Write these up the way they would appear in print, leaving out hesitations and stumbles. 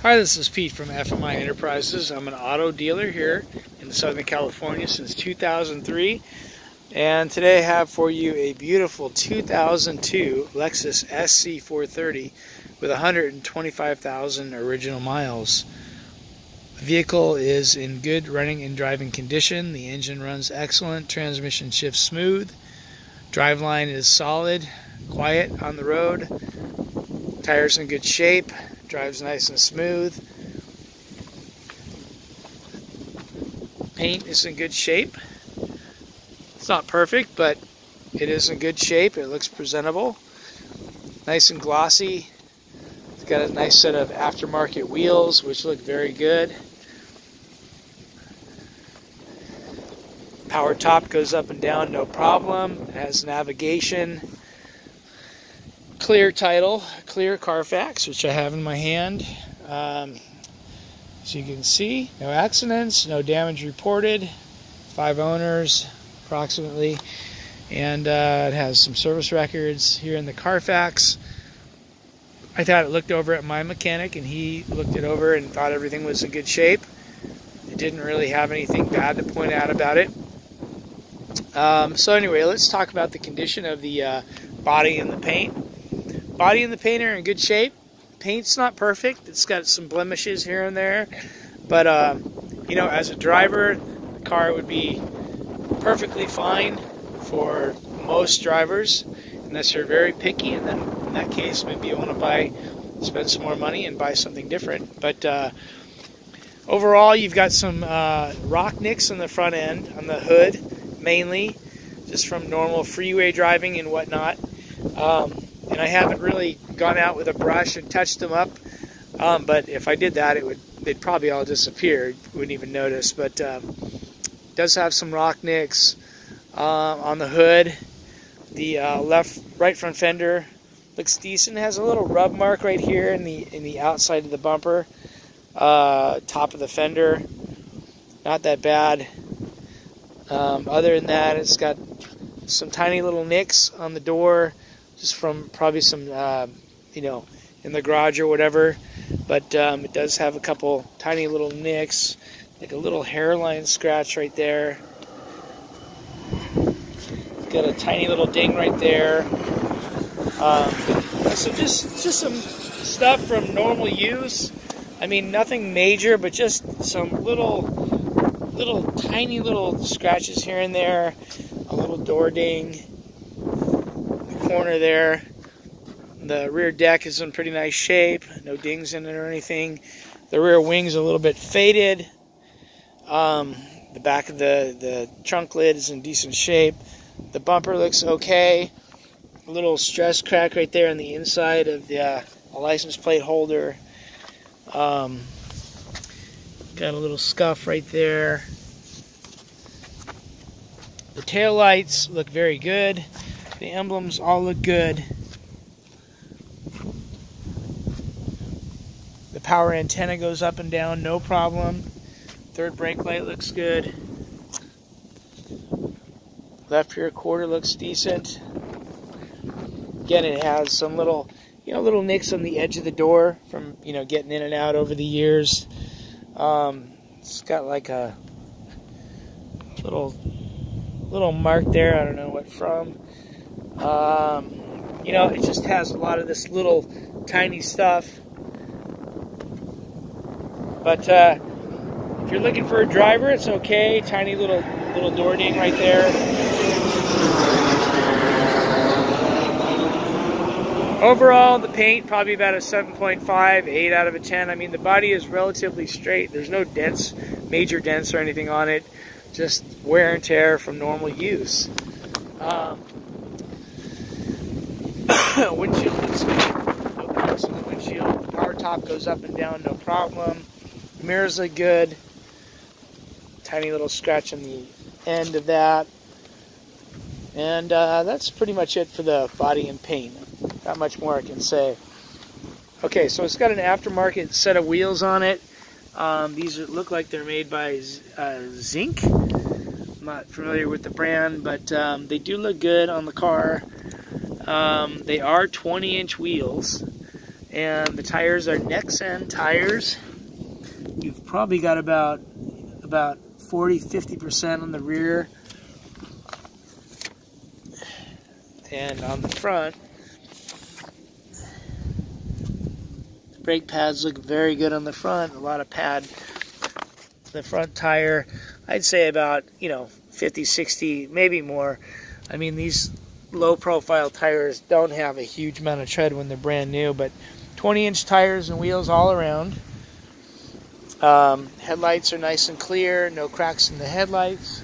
Hi, this is Pete from FMI Enterprises. I'm an auto dealer here in Southern California since 2003. And today I have for you a beautiful 2002 Lexus SC430 with 125,000 original miles. The vehicle is in good running and driving condition. The engine runs excellent, transmission shifts smooth, driveline is solid, quiet on the road, tires in good shape, drives nice and smooth. Paint is in good shape. It's not perfect, but it is in good shape. It looks presentable. Nice and glossy. It's got a nice set of aftermarket wheels, which look very good. Power top goes up and down, no problem. It has navigation. Clear title, clear Carfax, which I have in my hand. As you can see, no accidents, no damage reported. 5 owners, approximately. And it has some service records here in the Carfax. I thought it looked over at my mechanic, and he looked it over and thought everything was in good shape. It didn't really have anything bad to point out about it. So anyway, let's talk about the condition of the body and the paint. Body and the paint are in good shape. Paint's not perfect. It's got some blemishes here and there. But, you know, as a driver, the car would be perfectly fine for most drivers, unless you're very picky, and then in that case, maybe you want to spend some more money and buy something different. But overall, you've got some rock nicks on the front end, on the hood, mainly, just from normal freeway driving and whatnot. And I haven't really gone out with a brush and touched them up, but if I did that, they'd probably all disappear. Wouldn't even notice. But it does have some rock nicks on the hood. The right front fender looks decent. It has a little rub mark right here in the outside of the bumper, top of the fender. Not that bad. Other than that, it's got some tiny little nicks on the door, just from probably some, you know, in the garage or whatever. But it does have a couple tiny little nicks, like a little hairline scratch right there. Got a tiny little ding right there. So just some stuff from normal use. I mean, nothing major, but just some little tiny little scratches here and there. A little door ding. Corner there. The rear deck is in pretty nice shape, no dings in it or anything. The rear wing's a little bit faded. The back of the trunk lid is in decent shape. The bumper looks okay. A little stress crack right there on the inside of the license plate holder. Got a little scuff right there. The tail lights look very good. The emblems all look good. The power antenna goes up and down, no problem. Third brake light looks good. Left rear quarter looks decent. Again, it has some little nicks on the edge of the door from, getting in and out over the years. It's got like a little mark there. I don't know what from. It just has a lot of this little tiny stuff. But if you're looking for a driver, it's okay. Tiny little door ding right there. Overall, the paint probably about a 7.5, 8 out of a 10. I mean, the body is relatively straight. There's no dents, major dents or anything on it. Just wear and tear from normal use. Windshield looks good. No cracks in the windshield. Power top goes up and down, no problem. Mirrors look good. Tiny little scratch on the end of that. And that's pretty much it for the body and paint. Not much more I can say. Okay, so it's got an aftermarket set of wheels on it. These look like they're made by Zinc. I'm not familiar with the brand, but they do look good on the car. They are 20-inch wheels, And the tires are Nexen tires. You've probably got about 40-50% on the rear. And on the front, the brake pads look very good on the front. A lot of pad. The front tire, I'd say about, 50, 60, maybe more. I mean, these low-profile tires don't have a huge amount of tread when they're brand new, but 20-inch tires and wheels all around. Headlights are nice and clear, no cracks in the headlights.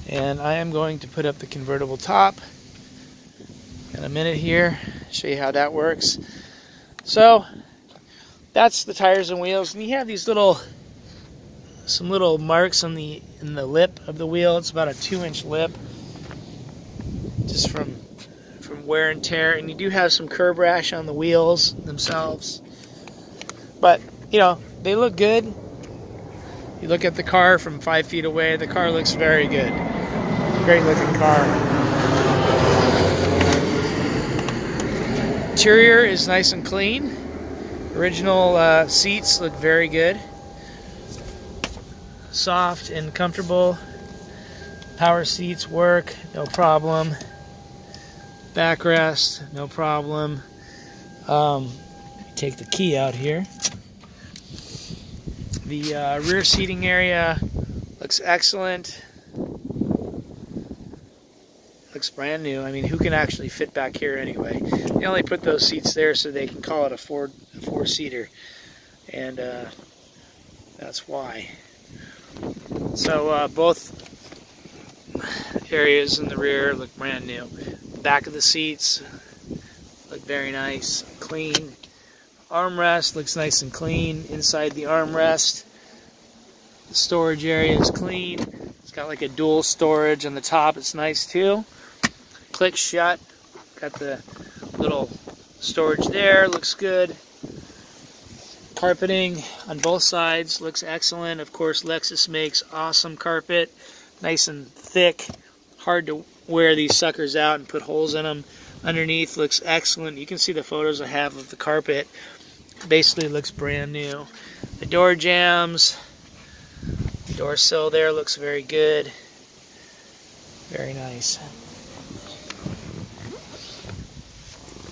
And I am going to put up the convertible top in a minute here, show you how that works. So that's the tires and wheels, and you have these some little marks on in the lip of the wheel. It's about a 2-inch lip, just from wear and tear, and you do have some curb rash on the wheels themselves, but they look good. You look at the car from 5 feet away, the car looks very good. Great looking car. Interior is nice and clean. Original seats look very good. Soft and comfortable. Power seats work, no problem. Backrest, no problem. Take the key out here. The rear seating area looks excellent. Looks brand new. I mean, who can actually fit back here anyway? They only put those seats there so they can call it a four-seater, and that's why. So both areas in the rear look brand new. Back of the seats look very nice, clean. Armrest looks nice and clean. Inside the armrest, the storage area is clean. It's got like a dual storage on the top. It's nice too. Click shut. Got the little storage there. Looks good. Carpeting on both sides looks excellent. Of course, Lexus makes awesome carpet. Nice and thick. Hard to wear these suckers out and put holes in them. Underneath looks excellent. You can see the photos I have of the carpet. Basically looks brand new. The door jambs. The door sill there looks very good. Very nice.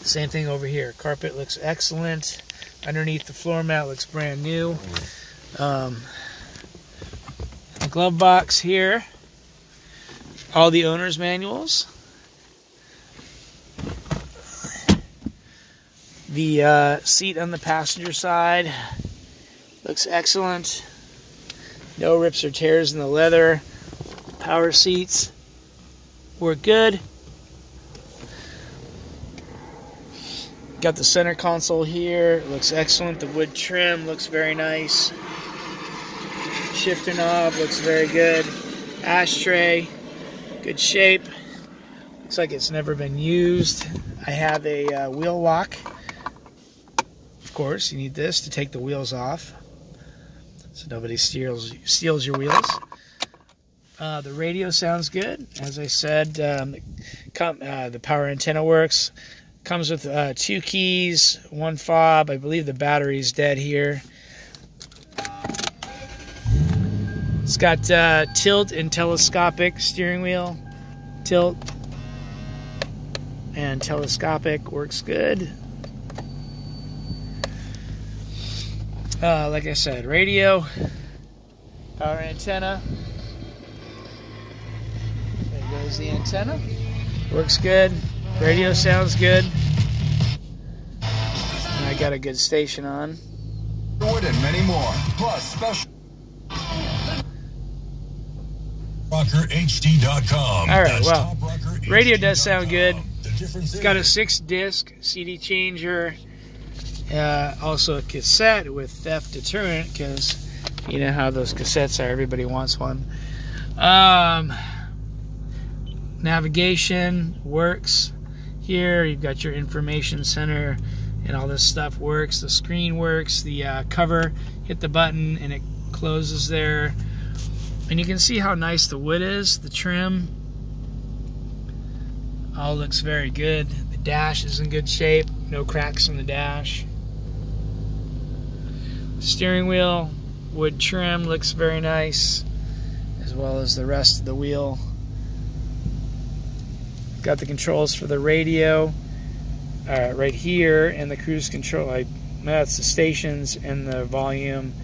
Same thing over here. Carpet looks excellent. Underneath the floor mat looks brand new. The glove box here. All the owner's manuals. The seat on the passenger side looks excellent. No rips or tears in the leather. Power seats work good. Got the center console here. It looks excellent. The wood trim looks very nice. Shifter knob looks very good. Ashtray, good shape. Looks like it's never been used. I have a wheel lock. Of course, you need this to take the wheels off so nobody steals your wheels. The radio sounds good. As I said, the power antenna works. Comes with 2 keys, 1 fob. I believe the battery's dead here. It's got tilt and telescopic steering wheel. Tilt and telescopic works good. Like I said, radio, power antenna. There goes the antenna. Works good. Radio sounds good. And I got a good station on. And many more. Plus special. RockerHD.com. All right, well, radio does sound good. It's got a 6-disc CD changer. Also a cassette with theft deterrent, because you know how those cassettes are. Everybody wants one. Navigation works. Here you've got your information center and all this stuff works. The screen works. The cover, hit the button and it closes there. And you can see how nice the wood is, the trim. All looks very good. The dash is in good shape. No cracks in the dash. Steering wheel, wood trim, looks very nice, as well as the rest of the wheel. Got the controls for the radio right here, and the cruise control. That's the stations and the volume.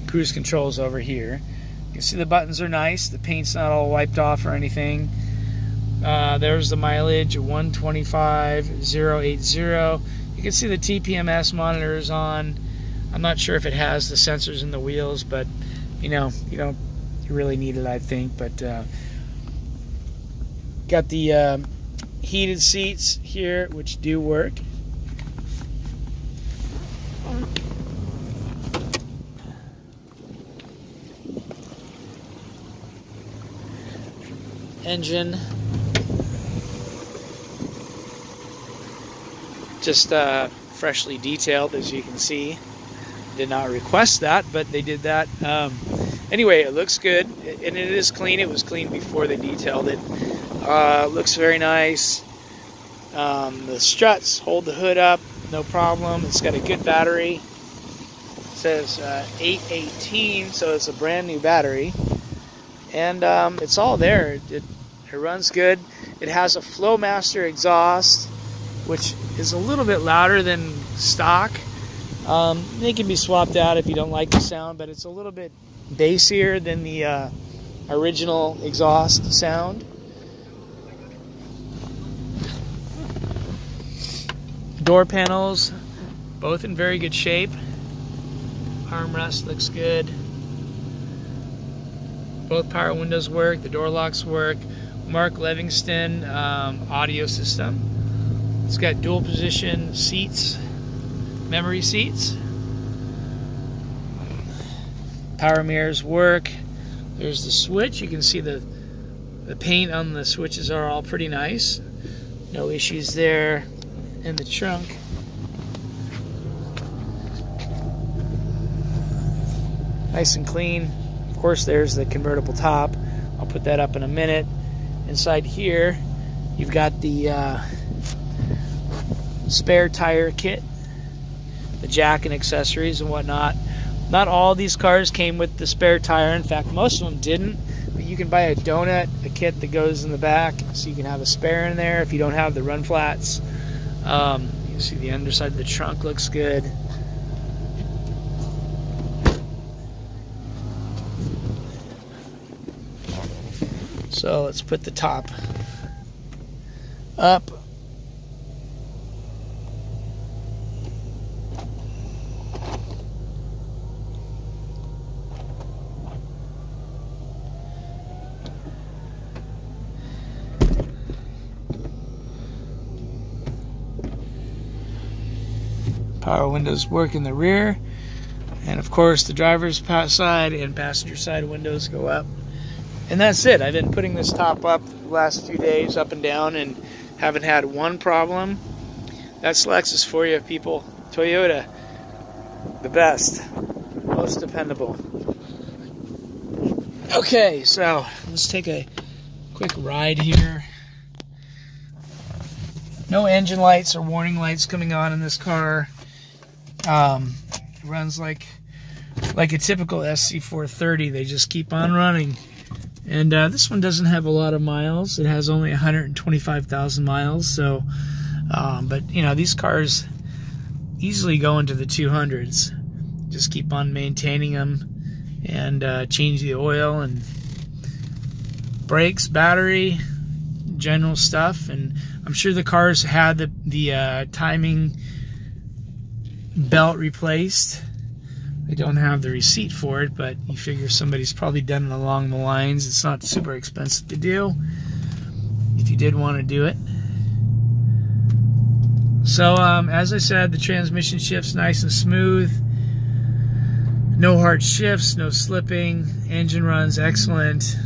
Cruise controls over here. You can see the buttons are nice. The paint's not all wiped off or anything. There's the mileage, 125,080. You can see the TPMS monitor is on. I'm not sure if it has the sensors in the wheels, but you really need it, I think. But got the heated seats here, which do work. Engine, just freshly detailed, as you can see. Did not request that, but they did that. Anyway, it looks good, and it is clean. It was clean before they detailed it. Looks very nice. The struts hold the hood up, no problem. It's got a good battery. It says 818, so it's a brand new battery. And it's all there. It runs good. It has a Flowmaster exhaust, which is a little bit louder than stock. They can be swapped out if you don't like the sound, but it's a little bit bassier than the original exhaust sound. Door panels, both in very good shape. Armrest looks good. Both power windows work. The door locks work. Mark Livingston audio system. It's got dual position seats, memory seats. Power mirrors work. There's the switch. You can see the paint on the switches are all pretty nice. No issues there. In the trunk. Nice and clean. Of course, there's the convertible top. I'll put that up in a minute. Inside here, you've got the spare tire kit, the jack and accessories and whatnot. Not all these cars came with the spare tire. In fact, most of them didn't. But you can buy a donut, a kit that goes in the back, so you can have a spare in there if you don't have the run flats. You see the underside of the trunk looks good. So let's put the top up. Power windows work in the rear, and of course the driver's side and passenger side windows go up. And that's it. I've been putting this top up the last few days, up and down, and haven't had one problem. That's Lexus for you, people. Toyota, the best, most dependable. Okay, so let's take a quick ride here. No engine lights or warning lights coming on in this car. It runs like a typical SC430. They just keep on running. And this one doesn't have a lot of miles. It has only 125,000 miles. So, but you know, these cars easily go into the 200s. Just keep on maintaining them and change the oil and brakes, battery, general stuff. And I'm sure the cars had the timing belt replaced. They don't have the receipt for it, but you figure somebody's probably done it along the lines. It's not super expensive to do if you did want to do it. So as I said, the transmission shifts nice and smooth. No hard shifts, no slipping. Engine runs excellent.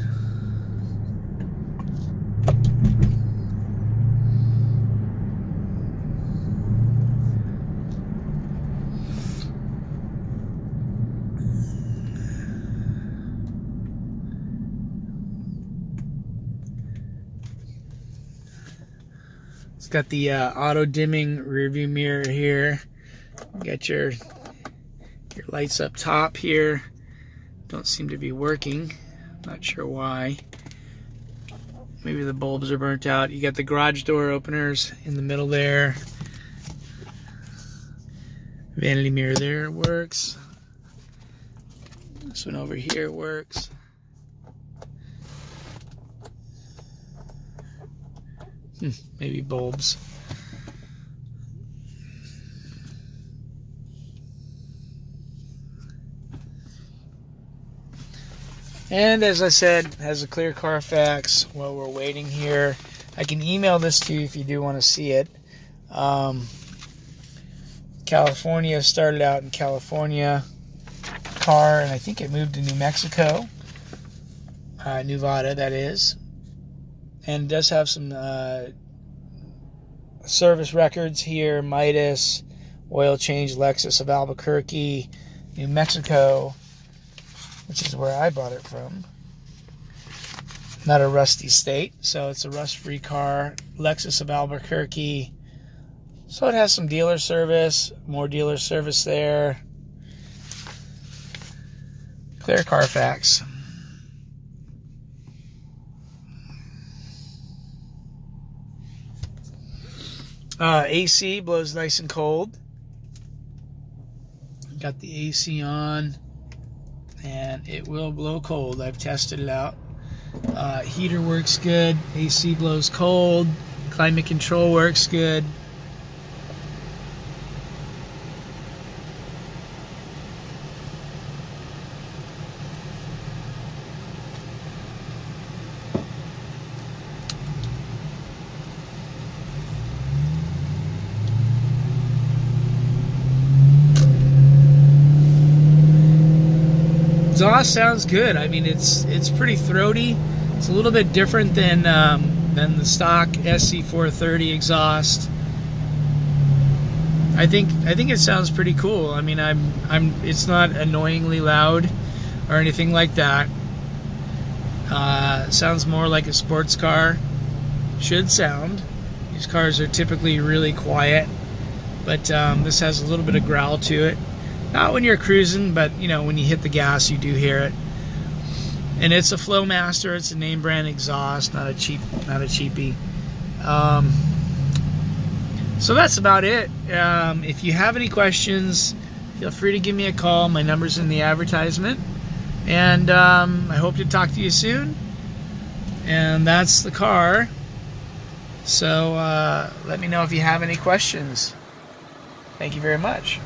It's got the auto dimming rearview mirror here. You got your lights up top here. Don't seem to be working. Not sure why. Maybe the bulbs are burnt out. You got the garage door openers in the middle there. Vanity mirror there works. This one over here works. Maybe bulbs. And as I said, has a clear Carfax while we're waiting here. I can email this to you if you do want to see it. California, started out in California car, and I think it moved to New Mexico. Nevada, that is. And it does have some service records here. Midas, oil change, Lexus of Albuquerque, New Mexico, which is where I bought it from. Not a rusty state, so it's a rust-free car. Lexus of Albuquerque. So it has some dealer service, more dealer service there. Clear Carfax. AC blows nice and cold. Got the AC on, and it will blow cold. I've tested it out. Heater works good. AC blows cold. Climate control works good. Exhaust sounds good. I mean, it's pretty throaty. It's a little bit different than the stock SC430 exhaust. I think it sounds pretty cool. I mean, it's not annoyingly loud or anything like that. It sounds more like a sports car should sound. These cars are typically really quiet, but this has a little bit of growl to it. Not when you're cruising, but you know, when you hit the gas, you do hear it. And it's a Flowmaster. It's a name brand exhaust, not a cheapie. So that's about it. If you have any questions, feel free to give me a call. My number's in the advertisement. And I hope to talk to you soon. And that's the car. So let me know if you have any questions. Thank you very much.